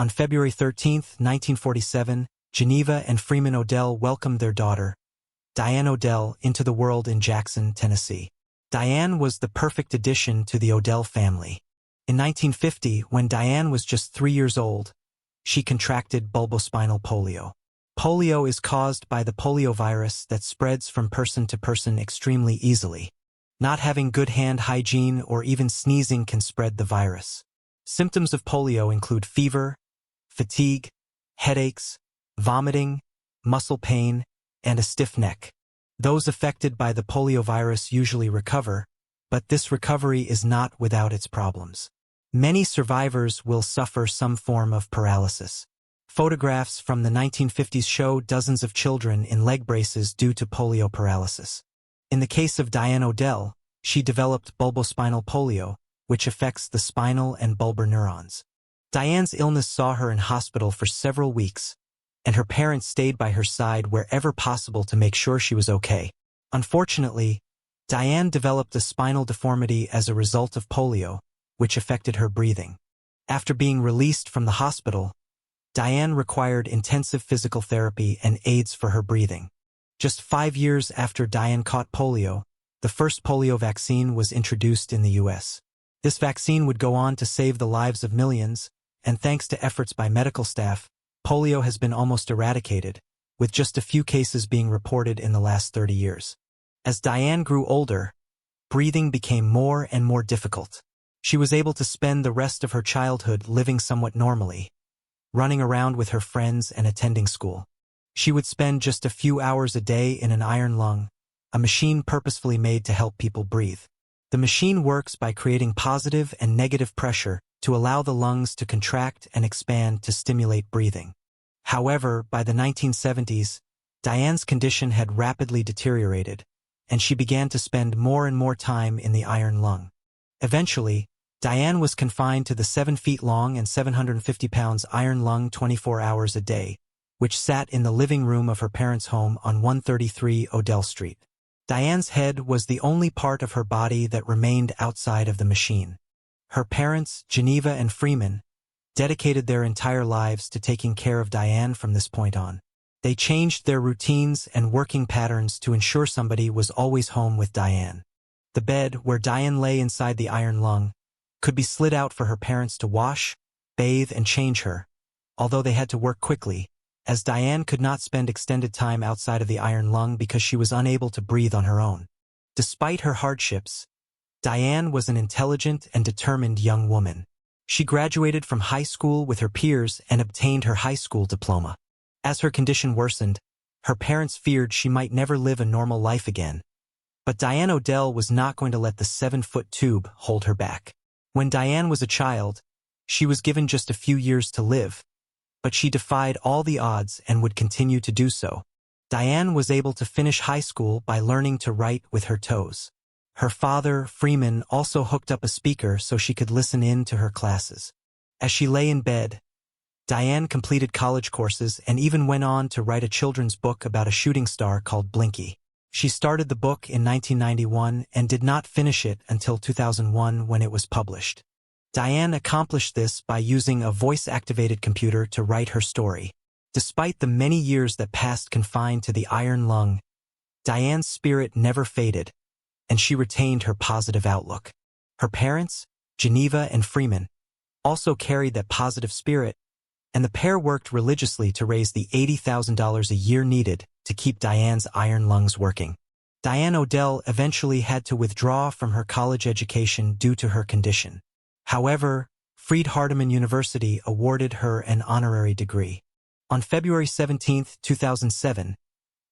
On February 13, 1947, Geneva and Freeman Odell welcomed their daughter, Dianne Odell, into the world in Jackson, Tennessee. Dianne was the perfect addition to the Odell family. In 1950, when Dianne was just 3 years old, she contracted bulbospinal polio. Polio is caused by the poliovirus that spreads from person to person extremely easily. Not having good hand hygiene or even sneezing can spread the virus. Symptoms of polio include fever, fatigue, headaches, vomiting, muscle pain, and a stiff neck. Those affected by the poliovirus usually recover, but this recovery is not without its problems. Many survivors will suffer some form of paralysis. Photographs from the 1950s show dozens of children in leg braces due to polio paralysis. In the case of Dianne Odell, she developed bulbospinal polio, which affects the spinal and bulbar neurons. Dianne's illness saw her in hospital for several weeks, and her parents stayed by her side wherever possible to make sure she was okay. Unfortunately, Dianne developed a spinal deformity as a result of polio, which affected her breathing. After being released from the hospital, Dianne required intensive physical therapy and aids for her breathing. Just 5 years after Dianne caught polio, the first polio vaccine was introduced in the U.S. This vaccine would go on to save the lives of millions, and thanks to efforts by medical staff, polio has been almost eradicated, with just a few cases being reported in the last 30 years. As Dianne grew older, breathing became more and more difficult. She was able to spend the rest of her childhood living somewhat normally, running around with her friends and attending school. She would spend just a few hours a day in an iron lung, a machine purposefully made to help people breathe. The machine works by creating positive and negative pressure to allow the lungs to contract and expand to stimulate breathing. However, by the 1970s, Dianne's condition had rapidly deteriorated, and she began to spend more and more time in the iron lung. Eventually, Dianne was confined to the 7 feet long and 750 pounds iron lung 24 hours a day, which sat in the living room of her parents' home on 133 Odell Street. Dianne's head was the only part of her body that remained outside of the machine. Her parents, Geneva and Freeman, dedicated their entire lives to taking care of Dianne from this point on. They changed their routines and working patterns to ensure somebody was always home with Dianne. The bed where Dianne lay inside the iron lung could be slid out for her parents to wash, bathe, and change her, although they had to work quickly, as Dianne could not spend extended time outside of the iron lung because she was unable to breathe on her own. Despite her hardships, Dianne was an intelligent and determined young woman. She graduated from high school with her peers and obtained her high school diploma. As her condition worsened, her parents feared she might never live a normal life again. But Dianne Odell was not going to let the 7-foot tube hold her back. When Dianne was a child, she was given just a few years to live, but she defied all the odds and would continue to do so. Dianne was able to finish high school by learning to write with her toes. Her father, Freeman, also hooked up a speaker so she could listen in to her classes. As she lay in bed, Dianne completed college courses and even went on to write a children's book about a shooting star called Blinky. She started the book in 1991 and did not finish it until 2001 when it was published. Dianne accomplished this by using a voice-activated computer to write her story. Despite the many years that passed confined to the iron lung, Dianne's spirit never faded, and she retained her positive outlook. Her parents, Geneva and Freeman, also carried that positive spirit, and the pair worked religiously to raise the $80,000 a year needed to keep Dianne's iron lungs working. Dianne Odell eventually had to withdraw from her college education due to her condition. However, Freed-Hardeman University awarded her an honorary degree. On February 17, 2007,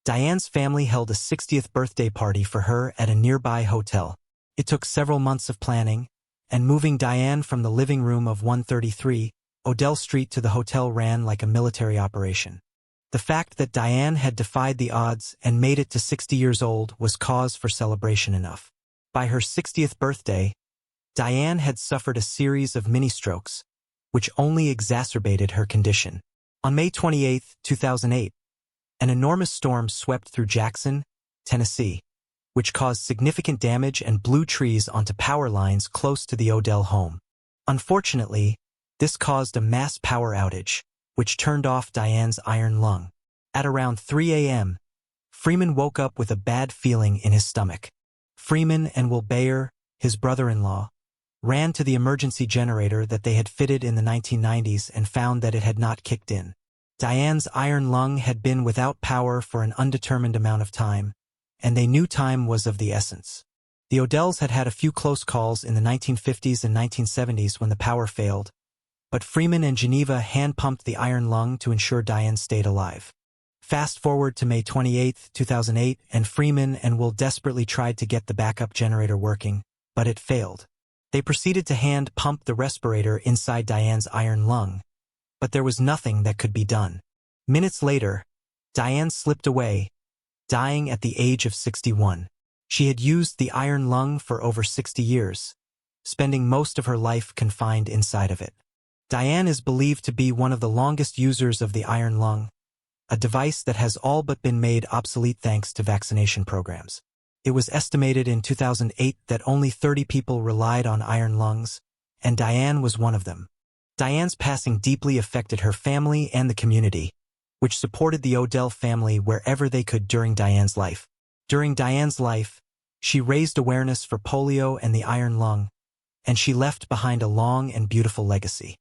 Dianne's family held a 60th birthday party for her at a nearby hotel. It took several months of planning, and moving Dianne from the living room of 133 Odell Street to the hotel ran like a military operation. The fact that Dianne had defied the odds and made it to 60 years old was cause for celebration enough. By her 60th birthday, Dianne had suffered a series of mini-strokes, which only exacerbated her condition. On May 28, 2008, an enormous storm swept through Jackson, Tennessee, which caused significant damage and blew trees onto power lines close to the Odell home. Unfortunately, This caused a mass power outage, which turned off Dianne's iron lung. At around 3 a.m., Freeman woke up with a bad feeling in his stomach. Freeman and Will Bayer, his brother-in-law, ran to the emergency generator that they had fitted in the 1990s and found that it had not kicked in. Dianne's iron lung had been without power for an undetermined amount of time, and they knew time was of the essence. The Odells had had a few close calls in the 1950s and 1970s when the power failed, but Freeman and Geneva hand-pumped the iron lung to ensure Dianne stayed alive. Fast forward to May 28, 2008, and Freeman and Will desperately tried to get the backup generator working, but it failed. They proceeded to hand-pump the respirator inside Dianne's iron lung, but there was nothing that could be done. Minutes later, Dianne slipped away, dying at the age of 61. She had used the iron lung for over 60 years, spending most of her life confined inside of it. Dianne is believed to be one of the longest users of the iron lung, a device that has all but been made obsolete thanks to vaccination programs. It was estimated in 2008 that only 30 people relied on iron lungs, and Dianne was one of them. Dianne's passing deeply affected her family and the community, which supported the Odell family wherever they could during Dianne's life. During Dianne's life, she raised awareness for polio and the iron lung, and she left behind a long and beautiful legacy.